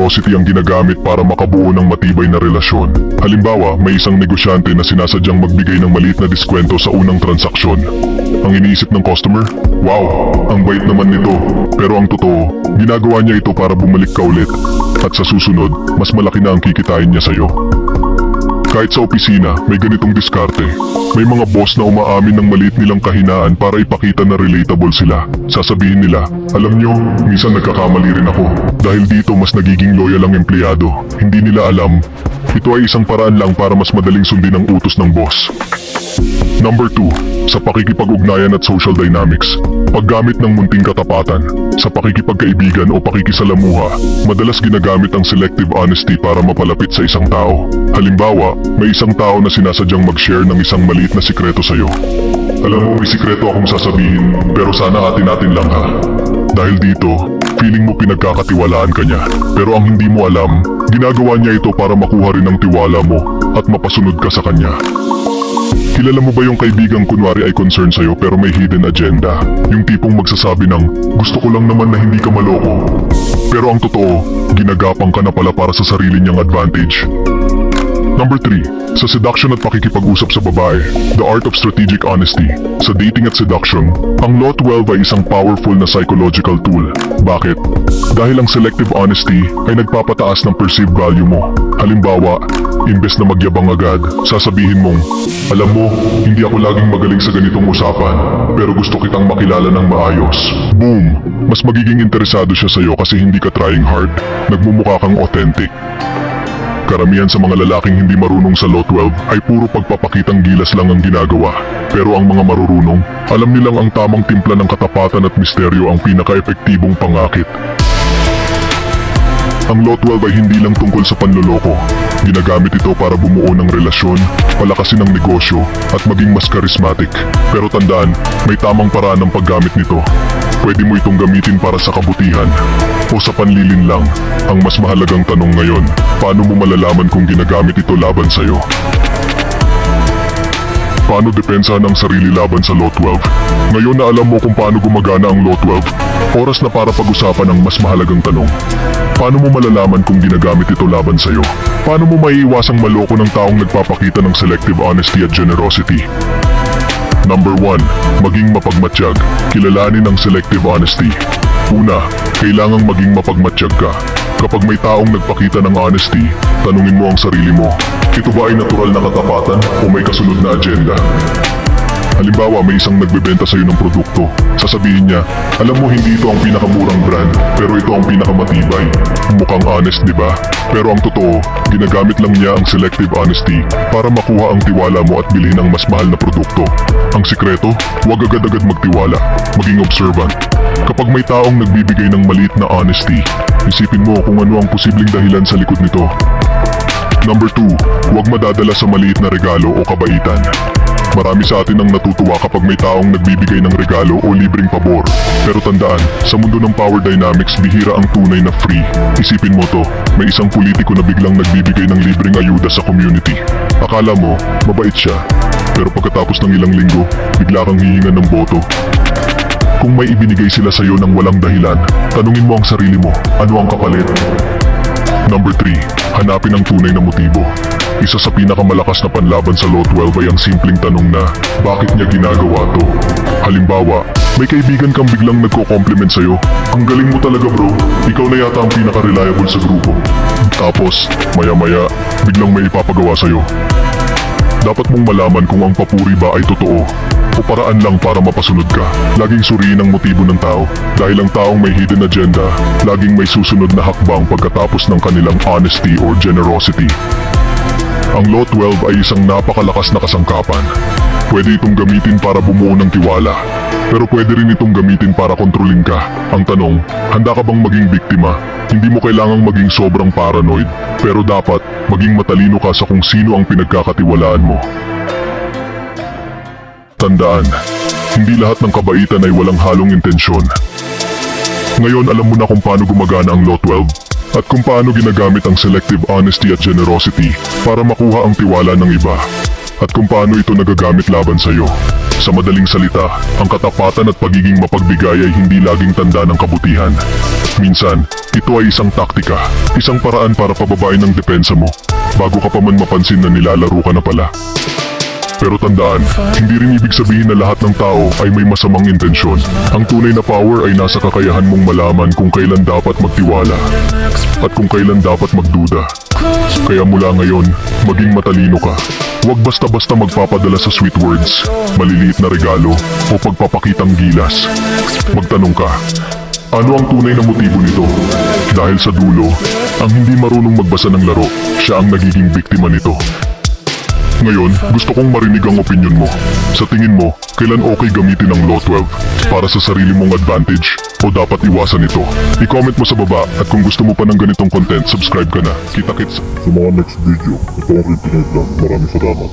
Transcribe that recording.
generosity ang ginagamit para makabuo ng matibay na relasyon. Halimbawa, may isang negosyante na sinasadyang magbigay ng maliit na diskwento sa unang transaksyon. Ang iniisip ng customer, wow, ang bait naman nito. Pero ang totoo, ginagawa niya ito para bumalik ka ulit. At sa susunod, mas malaki na ang kikitain niya sa'yo. Kahit sa opisina, may ganitong diskarte. May mga boss na umaamin ng maliit nilang kahinaan para ipakita na relatable sila. Sasabihin nila, alam nyo, minsan nagkakamali rin ako. Dahil dito mas nagiging loyal ang empleyado. Hindi nila alam, ito ay isang paraan lang para mas madaling sundin ang utos ng boss. Number 2, sa pakikipag-ugnayan at social dynamics. Paggamit ng munting katapatan. Sa pakikipagkaibigan o pakikisalamuha, madalas ginagamit ang selective honesty para mapalapit sa isang tao. Halimbawa, may isang tao na sinasadyang mag-share ng isang maliit na sikreto sa'yo. Alam mo, may sikreto akong sasabihin, pero sana atin-atin lang ha. Dahil dito, feeling mo pinagkakatiwalaan ka niya. Pero ang hindi mo alam, ginagawa niya ito para makuha rin ang tiwala mo at mapasunod ka sa kanya. Kilala mo ba yung kaibigang kunwari ay concern sa'yo pero may hidden agenda? Yung tipong magsasabi ng, gusto ko lang naman na hindi ka maloko. Pero ang totoo, ginagapang ka na pala para sa sarili niyang advantage. Number 3, sa seduction at pakikipag-usap sa babae, the art of strategic honesty. Sa dating at seduction, ang Law 12 ay isang powerful na psychological tool. Bakit? Dahil ang selective honesty ay nagpapataas ng perceived value mo. Halimbawa, imbes na magyabang agad, sasabihin mong, alam mo, hindi ako laging magaling sa ganitong usapan, pero gusto kitang makilala ng maayos. Boom! Mas magiging interesado siya sa'yo kasi hindi ka trying hard. Nagmumukha kang authentic. Karamihan sa mga lalaking hindi marunong sa Law 12 ay puro pagpapakitang gilas lang ang ginagawa. Pero ang mga marurunong, alam nilang ang tamang timpla ng katapatan at misteryo ang pinaka-epektibong pangakit. Ang Law 12 ay hindi lang tungkol sa panloloko. Ginagamit ito para bumuo ng relasyon, palakasin ang negosyo, at maging mas charismatic. Pero tandaan, may tamang paraan ng paggamit nito. Pwede mo itong gamitin para sa kabutihan o sa panlilin lang. Ang mas mahalagang tanong ngayon, paano mo malalaman kung ginagamit ito laban sa'yo? Paano depensahan ang sarili laban sa Law 12? Ngayon na alam mo kung paano gumagana ang Law 12, oras na para pag-usapan ang mas mahalagang tanong. Paano mo malalaman kung ginagamit ito laban sa'yo? Paano mo maiiwasang maloko ng taong nagpapakita ng selective honesty at generosity? Number 1, maging mapagmatsyag. Kilalanin ang selective honesty. Una, kailangang maging mapagmatsyag ka. Kapag may taong nagpakita ng honesty, tanungin mo ang sarili mo, ito ba ay natural na katapatan o may kasunod na agenda? Halimbawa, may isang nagbebenta sa'yo ng produkto. Sasabihin niya, alam mo hindi ito ang pinakamurang brand, pero ito ang pinakamatibay. Mukhang honest, di ba? Pero ang totoo, ginagamit lang niya ang selective honesty para makuha ang tiwala mo at bilhin ang mas mahal na produkto. Ang sikreto, huwag agad-agad magtiwala. Maging observant. Kapag may taong nagbibigay ng maliit na honesty, isipin mo kung ano ang posibleng dahilan sa likod nito. Number 2, huwag madadala sa maliit na regalo o kabaitan. Marami sa atin ang natutuwa kapag may taong nagbibigay ng regalo o libreng pabor. Pero tandaan, sa mundo ng power dynamics, bihira ang tunay na free. Isipin mo to, may isang politiko na biglang nagbibigay ng libreng ayuda sa community. Akala mo, mabait siya. Pero pagkatapos ng ilang linggo, bigla kang hihingan ng boto. Kung may ibinigay sila sa'yo ng walang dahilan, tanungin mo ang sarili mo, ano ang kapalit? Number 3, hanapin ang tunay na motibo. Isa sa pinakamalakas na panlaban sa Law 12 ay ang simpleng tanong na, bakit niya ginagawa to? Halimbawa, may kaibigan kang biglang nagko-compliment sa'yo, ang galing mo talaga bro, ikaw na yata ang pinaka-reliable sa grupo. Tapos, maya-maya, biglang may ipapagawa sa'yo. Dapat mong malaman kung ang papuri ba ay totoo o paraan lang para mapasunod ka. Laging suriin ang motibo ng tao dahil ang taong may hidden agenda, laging may susunod na hakbang pagkatapos ng kanilang honesty or generosity. Ang Law 12 ay isang napakalakas na kasangkapan. Pwede itong gamitin para bumuo ng tiwala, pero pwede rin itong gamitin para kontrolin ka. Ang tanong, handa ka bang maging biktima? Hindi mo kailangang maging sobrang paranoid, pero dapat maging matalino ka sa kung sino ang pinagkakatiwalaan mo. Tandaan, hindi lahat ng kabaitan ay walang halong intensyon. Ngayon alam mo na kung paano gumagana ang Law 12 at kung paano ginagamit ang selective honesty at generosity para makuha ang tiwala ng iba. at kung paano ito nagagamit laban sa iyo. Sa madaling salita, ang katapatan at pagiging mapagbigay ay hindi laging tanda ng kabutihan. Minsan, ito ay isang taktika, isang paraan para pababain ang depensa mo, bago ka pa man mapansin na nilalaro ka na pala. Pero tandaan, hindi rin ibig sabihin na lahat ng tao ay may masamang intensyon. Ang tunay na power ay nasa kakayahan mong malaman kung kailan dapat magtiwala at kung kailan dapat magduda. Kaya mula ngayon, maging matalino ka. Huwag basta-basta magpapadala sa sweet words, maliliit na regalo o pagpapakitang gilas. Magtanong ka, ano ang tunay na motibo nito? Dahil sa dulo, ang hindi marunong magbasa ng laro, siya ang nagiging biktima nito. Ngayon, gusto kong marinig ang opinion mo. Sa tingin mo, kailan okay gamitin ang Law 12? Para sa sarili mong advantage? O dapat iwasan ito? I-comment mo sa baba at kung gusto mo pa ng ganitong content, subscribe ka na. Kita-kits! Sa mga next video, ito ang Rin Pinoy Vlog. Maraming salamat.